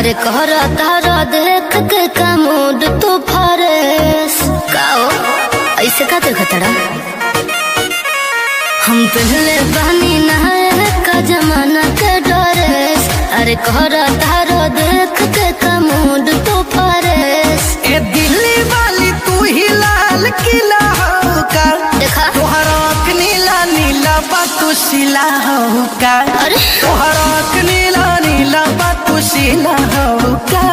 अरे कहरा तारा देख के का मूड तो फरेस का हो ऐसे का देख तड़ा हम पहले पानी नहाए का जमाना के डरेस। अरे कहरा तारा देख के का मूड तो फरेस। ए दिल्ली वाली तू ही लाल किला हो का देखा तोहरा नीला नीला बातू शिला हो का अरे तोहरा नीला नीला बातू शिला हो का।